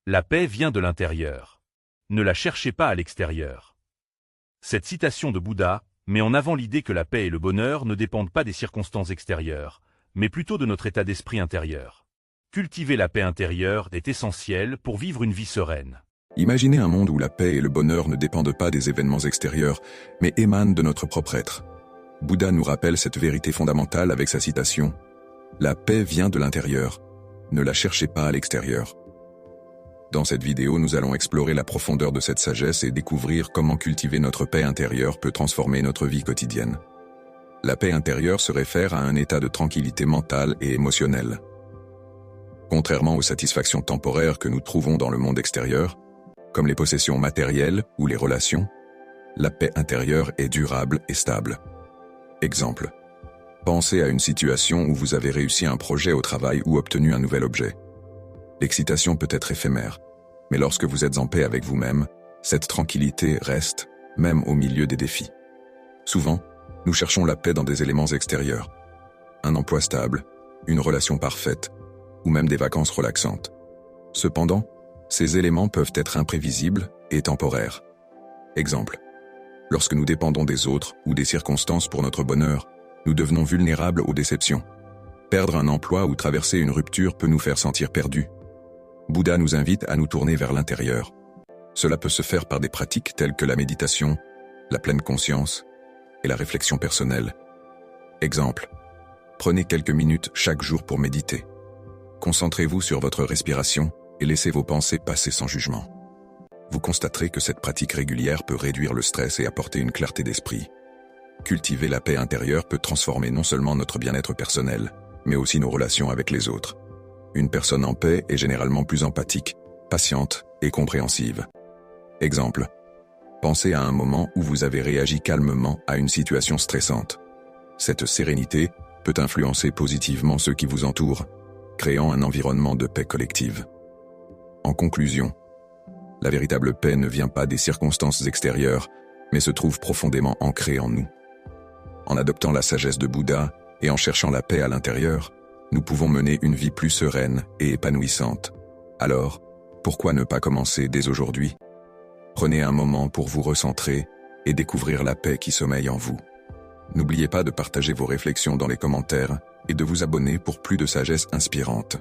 La paix vient de l'intérieur. Ne la cherchez pas à l'extérieur. Cette citation de Bouddha met en avant l'idée que la paix et le bonheur ne dépendent pas des circonstances extérieures, mais plutôt de notre état d'esprit intérieur. Cultiver la paix intérieure est essentiel pour vivre une vie sereine. Imaginez un monde où la paix et le bonheur ne dépendent pas des événements extérieurs, mais émanent de notre propre être. Bouddha nous rappelle cette vérité fondamentale avec sa citation « La paix vient de l'intérieur, ne la cherchez pas à l'extérieur ». Dans cette vidéo, nous allons explorer la profondeur de cette sagesse et découvrir comment cultiver notre paix intérieure peut transformer notre vie quotidienne. La paix intérieure se réfère à un état de tranquillité mentale et émotionnelle. Contrairement aux satisfactions temporaires que nous trouvons dans le monde extérieur, comme les possessions matérielles ou les relations, la paix intérieure est durable et stable. Exemple. Pensez à une situation où vous avez réussi un projet au travail ou obtenu un nouvel objet. L'excitation peut être éphémère, mais lorsque vous êtes en paix avec vous-même, cette tranquillité reste, même au milieu des défis. Souvent, nous cherchons la paix dans des éléments extérieurs. Un emploi stable, une relation parfaite, ou même des vacances relaxantes. Cependant, ces éléments peuvent être imprévisibles et temporaires. Exemple. Lorsque nous dépendons des autres ou des circonstances pour notre bonheur, nous devenons vulnérables aux déceptions. Perdre un emploi ou traverser une rupture peut nous faire sentir perdus. Bouddha nous invite à nous tourner vers l'intérieur. Cela peut se faire par des pratiques telles que la méditation, la pleine conscience et la réflexion personnelle. Exemple. Prenez quelques minutes chaque jour pour méditer. Concentrez-vous sur votre respiration et laissez vos pensées passer sans jugement. Vous constaterez que cette pratique régulière peut réduire le stress et apporter une clarté d'esprit. Cultiver la paix intérieure peut transformer non seulement notre bien-être personnel, mais aussi nos relations avec les autres. Une personne en paix est généralement plus empathique, patiente et compréhensive. Exemple. Pensez à un moment où vous avez réagi calmement à une situation stressante. Cette sérénité peut influencer positivement ceux qui vous entourent, créant un environnement de paix collective. En conclusion, la véritable paix ne vient pas des circonstances extérieures, mais se trouve profondément ancrée en nous. En adoptant la sagesse de Bouddha et en cherchant la paix à l'intérieur, nous pouvons mener une vie plus sereine et épanouissante. Alors, pourquoi ne pas commencer dès aujourd'hui? Prenez un moment pour vous recentrer et découvrir la paix qui sommeille en vous. N'oubliez pas de partager vos réflexions dans les commentaires et de vous abonner pour plus de sagesse inspirante.